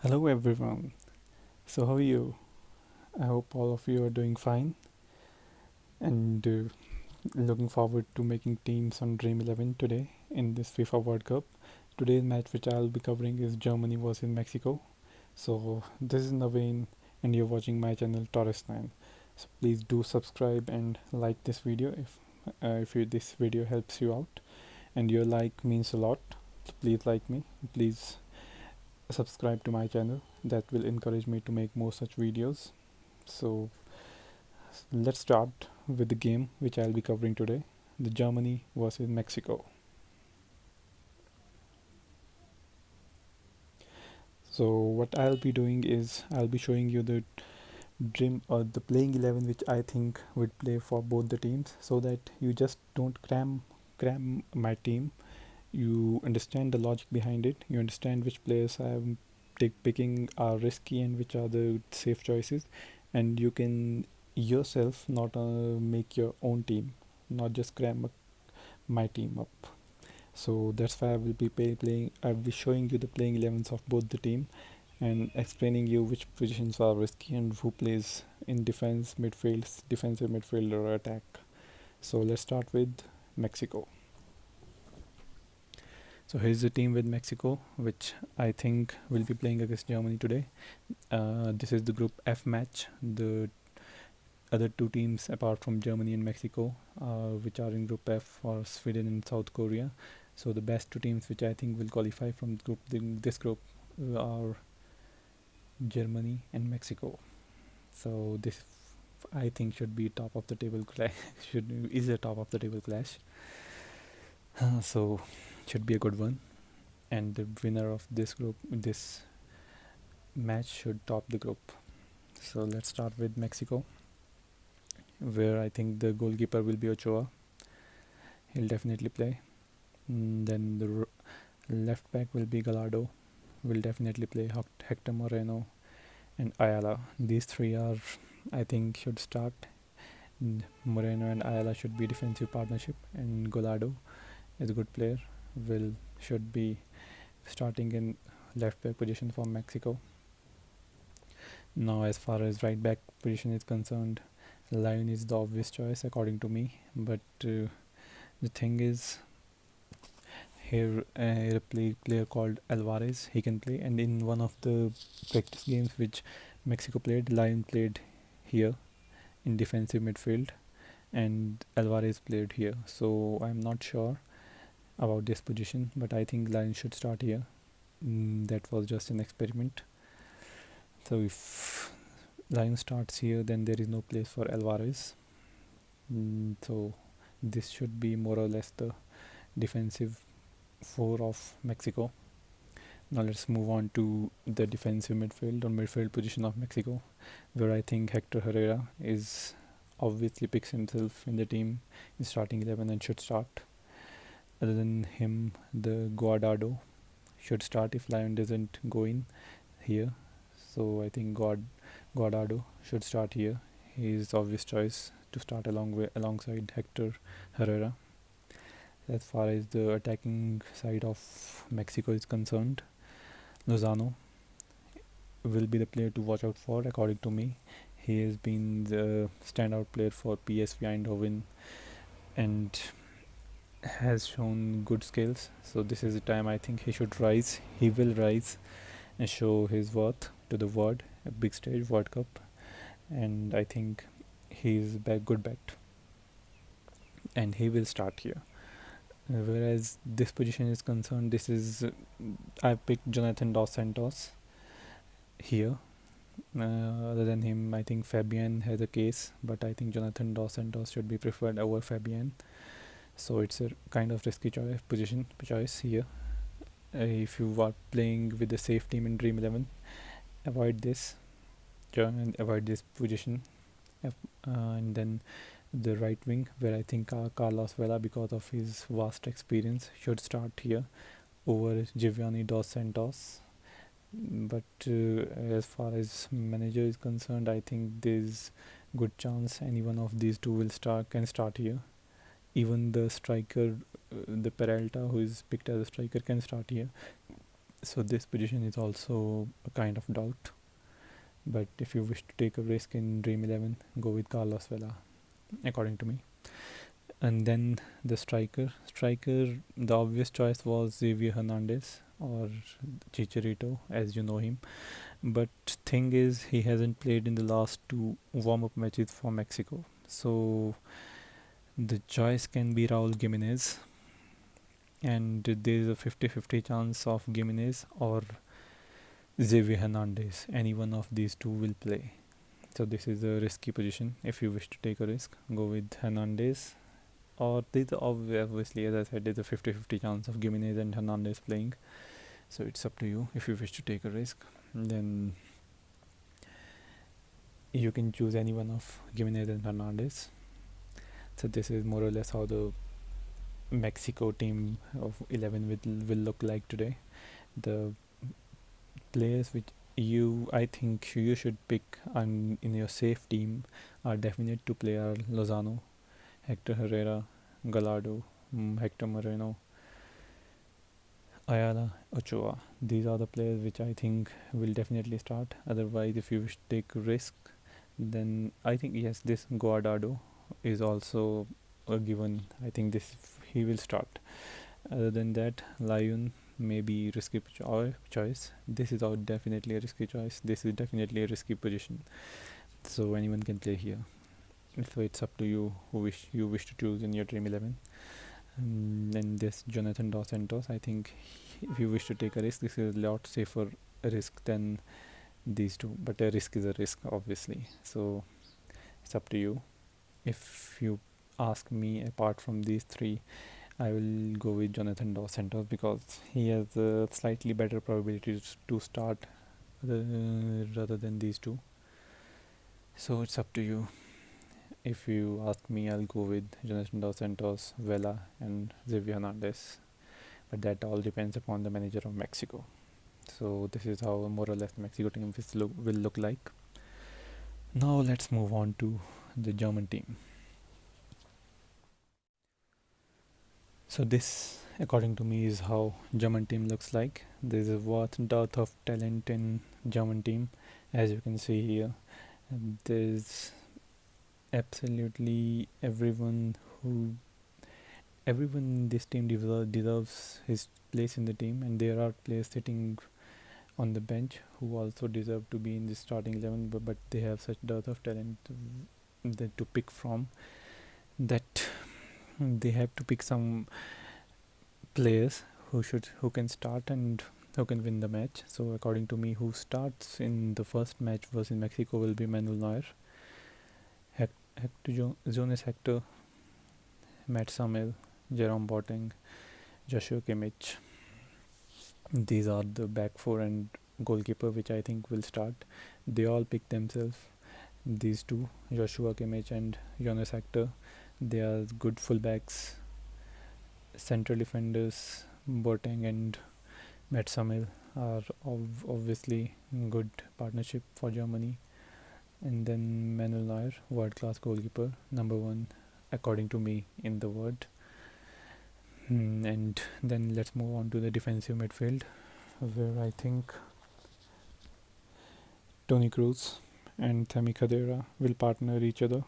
Hello everyone. So how are you? I hope all of you are doing fine and looking forward to making teams on Dream 11 today in this FIFA World Cup. Today's match which I'll be covering is Germany versus Mexico. So this is Naveen and you're watching my channel Torres 9. So please do subscribe and like this video if this video helps you out, and your like means a lot. So please like me. Please subscribe to my channel. That will encourage me to make more such videos. So let's start with the game which I'll be covering today, the Germany versus Mexico. So what I'll be doing is I'll be showing you the dream or the playing 11 which I think would play for both the teams, so that you just don't cram my team. You understand the logic behind it. You understand which players I'm picking are risky and which are the safe choices, and you can yourself not make your own team, not just cram my team up. So that's why I will be playing. I will be showing you the playing 11s of both the team and explaining you which positions are risky and who plays in defensive midfield or attack. So let's start with Mexico. So here's the team with Mexico, which I think will be playing against Germany today. This is the Group F match. The other two teams apart from Germany and Mexico, which are in Group F, are Sweden and South Korea. So the best two teams which I think will qualify from this group are Germany and Mexico. So this I think should be top of the table clash. Is a top of the table clash. So should be a good one. And the winner of this match should top the group. So let's start with Mexico, where I think the goalkeeper will be Ochoa. He'll definitely play. Then the left back will be Gallardo. Will definitely play. Hector Moreno and Ayala. These three are, I think, should start. Moreno and Ayala should be defensive partnership, and Gallardo is a good player. Should be starting in left back position for Mexico. Now, as far as right back position is concerned, Lion is the obvious choice according to me. But the thing is, here a player called Alvarez, he can play, and in one of the practice games which Mexico played, Lion played here in defensive midfield, and Alvarez played here. So I'm not sure about this position, but I think Lion should start here. That was just an experiment. So if Lion starts here, then there is no place for Alvarez. So this should be more or less the defensive four of Mexico. Now let's move on to the defensive midfield or midfield position of Mexico, where I think Hector Herrera is obviously picks himself in the team in starting 11 and should start. Other than him, the Guardado should start if Lion doesn't go in here. So I think Guardado should start here. He is obvious choice to start alongside Hector Herrera. As far as the attacking side of Mexico is concerned, Lozano will be the player to watch out for according to me. He has been the standout player for PSV Eindhoven and has shown good skills. So this is the time I think he should rise. He will rise and show his worth to the world, a big stage, World Cup, and I think he's a good bet, and he will start here. Whereas this position is concerned, this is I picked Jonathan Dos Santos here. Other than him, I think Fabian has a case, but I think Jonathan Dos Santos should be preferred over Fabian. So it's a kind of risky choice here. If you are playing with the safe team in Dream 11, avoid this and avoid this position. And then the right wing, where I think Carlos Vela, because of his vast experience, should start here over Giovanni Dos Santos. But as far as manager is concerned, I think there's good chance any one of these two can start here. Even the striker, the Peralta, who is picked as a striker, can start here. So this position is also a kind of doubt. But if you wish to take a risk in Dream 11, go with Carlos Vela, according to me. And then the striker. Striker, the obvious choice was Xavier Hernandez or Chicharito, as you know him. But thing is, he hasn't played in the last two warm-up matches for Mexico. So the choice can be Raul Jimenez, and there is a 50-50 chance of Jimenez or Xavier Hernandez. Any one of these two will play. So this is a risky position. If you wish to take a risk, go with Hernandez. Or there's obviously, as I said, there's a 50-50 chance of Jimenez and Hernandez playing. So it's up to you. If you wish to take a risk, then you can choose any one of Jimenez and Hernandez. So this is more or less how the Mexico team of 11 will look like today. The players which I think you should pick in your safe team are definite to play are Lozano, Hector Herrera, Gallardo, Hector Moreno, Ayala, Ochoa. These are the players which I think will definitely start. Otherwise, if you wish to take a risk, then I think yes, this Guardado is also a given. I think this he will start. Other than that, Lion may be risky choice. This is definitely a risky choice. This is definitely a risky position. So anyone can play here. So it's up to you who you wish to choose in your Dream 11. And then this Jonathan Dos Santos, I think if you wish to take a risk, this is a lot safer risk than these two. But a risk is a risk, obviously. So it's up to you. If you ask me, apart from these three, I will go with Jonathan Dos Santos because he has a slightly better probability to start rather than these two. So it's up to you. If you ask me, I'll go with Jonathan Dos Santos, Vela, and Xavier Hernandez. But that all depends upon the manager of Mexico. So this is how more or less the Mexico team will look like. Now let's move on to the German team. So this, according to me, is how German team looks like. There is a dearth of talent in German team, as you can see here. There's absolutely everyone in this team deserves his place in the team, and there are players sitting on the bench who also deserve to be in the starting 11, but they have such dearth of talent to pick from that they have to pick some players who can start and who can win the match. So according to me, who starts in the first match versus Mexico will be Manuel Neuer, Jonas Hector, Matt Samuel, Jerome Boateng, Joshua Kimmich. These are the back four and goalkeeper which I think will start. They all pick themselves. These two, Joshua Kimmich and Jonas Hector, they are good fullbacks. Central defenders, Boateng and Matt Samuel are obviously good partnership for Germany. And then Manuel Neuer, world-class goalkeeper, number one according to me in the world. And then let's move on to the defensive midfield, where I think Toni Kroos and Tammy Khedira will partner each other.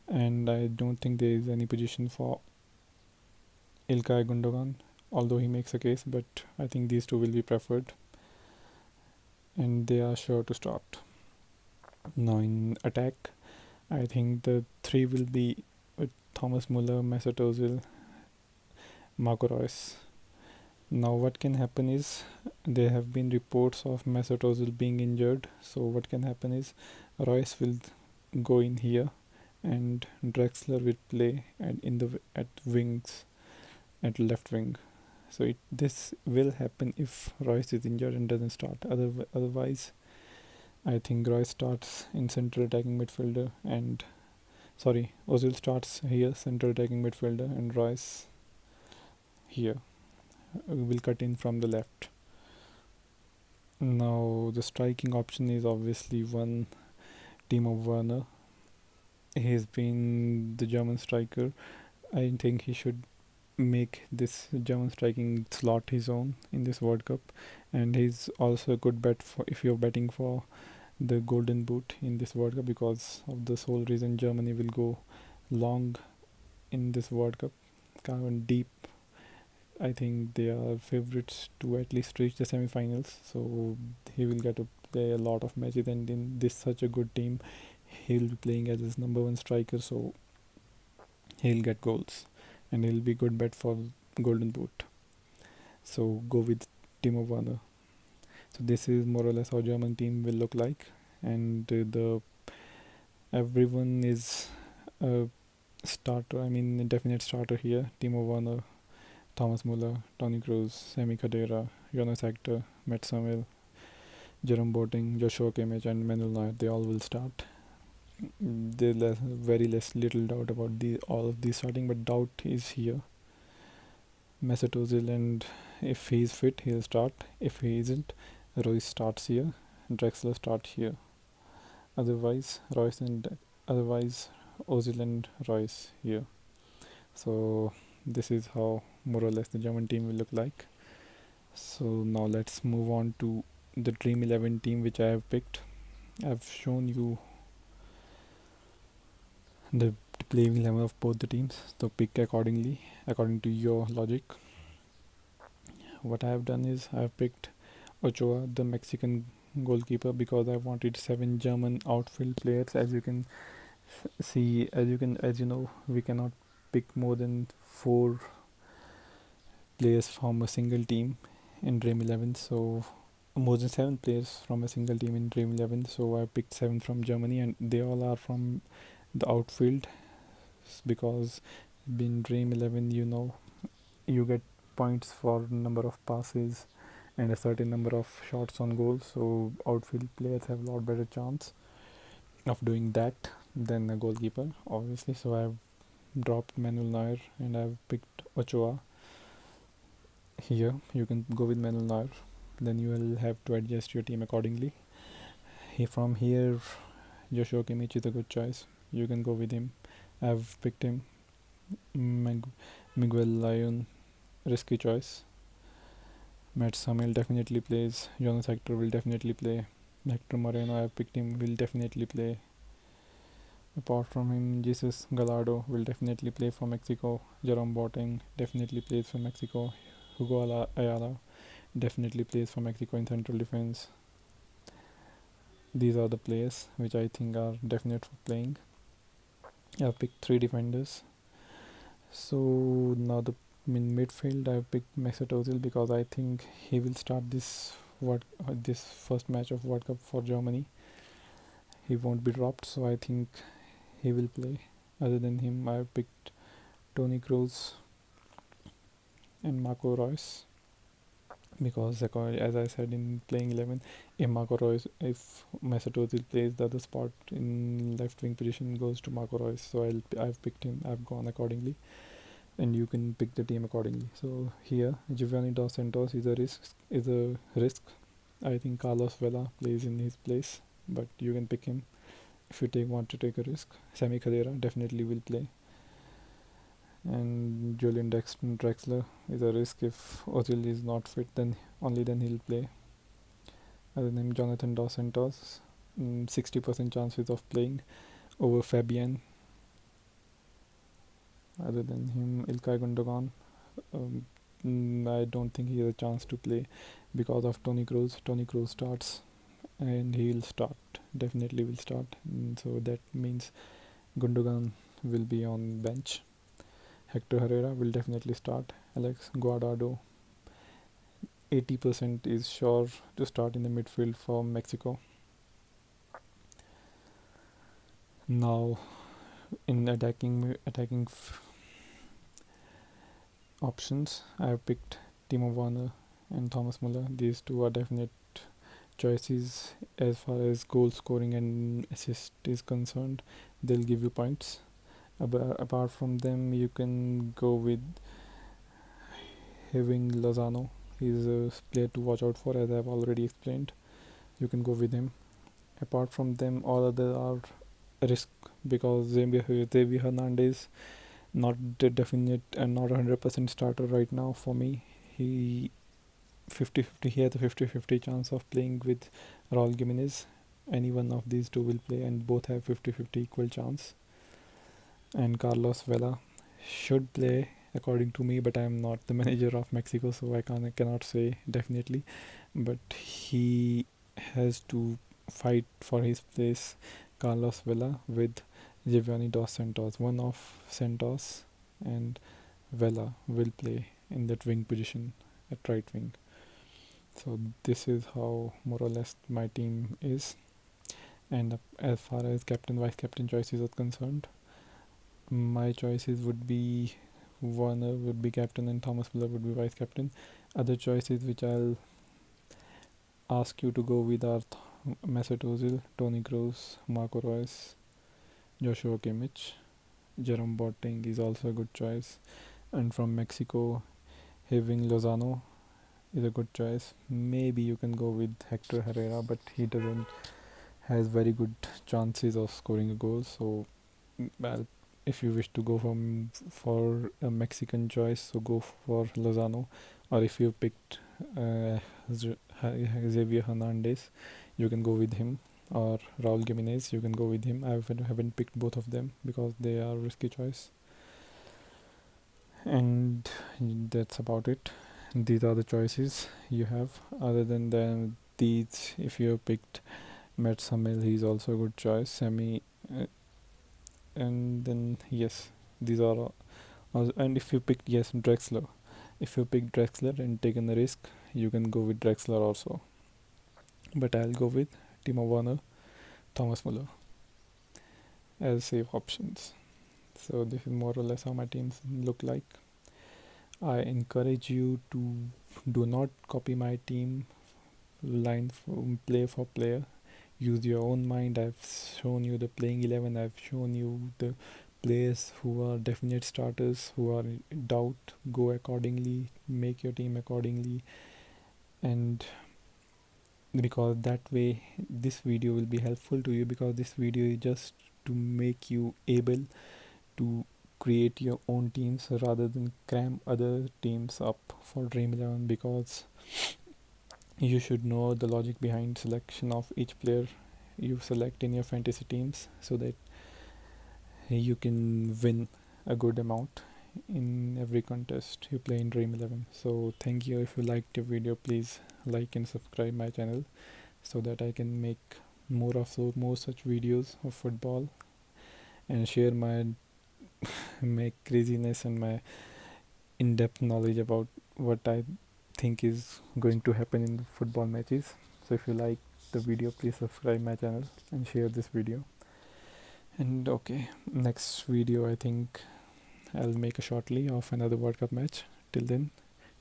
And I don't think there is any position for Ilkay Gundogan, although he makes a case, but I think these two will be preferred. And they are sure to start. Now in attack, I think the three will be Thomas Muller, Mesut Ozil, Marco Reus. Now what can happen is there have been reports of Mesut Ozil being injured. So what can happen is Reus will go in here and Drexler will play at wings, at left wing. So this will happen if Reus is injured and doesn't start. Otherwise, I think Reus starts in central attacking midfielder and Ozil starts here, central attacking midfielder, and Reus here will cut in from the left. Now the striking option is obviously one Timo Werner. He's been the German striker. I think he should make this German striking slot his own in this World Cup, and he's also a good bet for if you're betting for the Golden Boot in this World Cup, because of this whole reason Germany will go long in this World Cup, kind of deep. I think they are favorites to at least reach the semi-finals, so he will get to play a lot of matches, and in this such a good team, he'll be playing as his number one striker, so he'll get goals, and he'll be good bet for Golden Boot. So go with Timo Werner. So this is more or less how German team will look like, and the everyone is a starter. I mean, a definite starter here. Timo Werner, Thomas Muller, Toni Kroos, Sami Khedira, Jonas Hector, Matt Samuel, Jerome Boateng, Joshua Kimmich, and Manuel Neuer. They all will start. There's very little doubt about all of these starting, but doubt is here. Mesut Ozil, and if he's fit, he'll start. If he isn't, Royce starts here. Drexler starts here. Otherwise, otherwise Ozil and Royce here. So this is how more or less the German team will look like. So now let's move on to the Dream 11 team which I have picked. I've shown you the playing 11 of both the teams, so pick accordingly according to your logic. What I have done is I have picked Ochoa, the Mexican goalkeeper, because I wanted 7 German outfield players. As you can see, as you know, we cannot pick more than 4 players from a single team in Dream 11. So more than 7 players from a single team in Dream 11. So I picked 7 from Germany, and they all are from the outfield, because in Dream 11, you know, you get points for number of passes and a certain number of shots on goal. So outfield players have a lot better chance of doing that than a goalkeeper, obviously. So I've dropped Manuel Neuer and I've picked Ochoa. Here you can go with Manuel Neuer, then you will have to adjust your team accordingly. From here, Joshua Kimmich is a good choice. You can go with him. I've picked him. Miguel Lyon, risky choice. Matt Samuel definitely plays. Jonas Hector will definitely play. Hector Moreno, I have picked him, will definitely play. Apart from him, Jesus Gallardo will definitely play for Mexico. Jerome Boateng definitely plays for Mexico. Hugo Ayala definitely plays for Mexico in central defense. These are the players which I think are definite for playing. I've picked 3 defenders. So now in midfield, I've picked Mesut Ozil, because I think he will start this first match of World Cup for Germany. He won't be dropped, so I think he will play. Other than him, I've picked Toni Kroos and Marco Reus, because as I said in playing 11, if Mesut Ozil plays, the other spot in left wing position goes to Marco Reus. So I've picked him. I've gone accordingly, and you can pick the team accordingly. So here, Giovanni Dos Santos is a risk. I think Carlos Vela plays in his place, but you can pick him if you want to take a risk. Sami Khedira definitely will play, and Julian Drexler is a risk. If Ozil is not fit, then he'll play. Other than Jonathan Dos Santos, 60% chances of playing over Fabian. Other than him, Ilkay Gundogan, I don't think he has a chance to play because of Toni Kroos. Toni Kroos starts, and he'll start. Definitely will start. So that means Gundogan will be on bench. Hector Herrera will definitely start. Alex Guardado, 80% is sure to start in the midfield for Mexico. Now, in attacking options, I have picked Timo Werner and Thomas Muller. These 2 are definite choices as far as goal scoring and assist is concerned. They'll give you points. Apart from them, you can go with Hirving Lozano. He's a player to watch out for, as I've already explained. You can go with him. Apart from them, all other are a risk, because Xavier Hernandez not the definite and not 100% starter right now for me. He 50-50, he has a 50-50 chance of playing with Raul Jimenez. Any one of these two will play, and both have 50-50 equal chance. And Carlos Vela should play according to me, but I am not the manager of Mexico, so cannot say definitely. But he has to fight for his place, Carlos Vela, with Giovanni Dos Santos. One of Santos and Vela will play in that wing position at right wing. So this is how more or less my team is. And as far as captain vice captain choices are concerned, my choices would be Warner would be captain and Thomas Müller would be vice captain. Other choices which I'll ask you to go with are Mesut Ozil, Toni Kroos, Marco Reus, Joshua Kimmich. Jerome Boateng is also a good choice. And from Mexico, having Lozano is a good choice. Maybe you can go with Hector Herrera, but he doesn't has very good chances of scoring a goal. So, well, if you wish to go for a Mexican choice, so go for Lozano. Or if you picked uh, Xavier Hernandez, you can go with him. Or Raul Jimenez, you can go with him. I haven't picked both of them because they are risky choice. And that's about it. These are the choices you have. Other than these, if you have picked Matt Samil, he's also a good choice. Semi, and then yes, these are all. And if you picked Drexler, if you pick Drexler and taken the risk, you can go with Drexler also. But I'll go with Timo Werner, Thomas Muller as safe options. So this is more or less how my teams look like. I encourage you to do not copy my team line play for player. Use your own mind. I've shown you the playing 11. I've shown you the players who are definite starters, who are in doubt. Go accordingly. Make your team accordingly. And because that way this video will be helpful to you, because this video is just to make you able to create your own teams rather than cram other teams up for Dream 11, because you should know the logic behind selection of each player you select in your fantasy teams, so that you can win a good amount in every contest you play in Dream 11. So thank you. If you liked the video, please like and subscribe my channel so that I can make more such videos of football and share my craziness and my in-depth knowledge about what I think is going to happen in the football matches. So if you like the video, please subscribe my channel and share this video. And okay, next video I think I'll make a shortly of another World Cup match. Till then,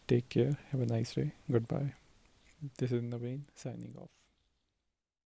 take care, have a nice day, goodbye. This is Naveen signing off.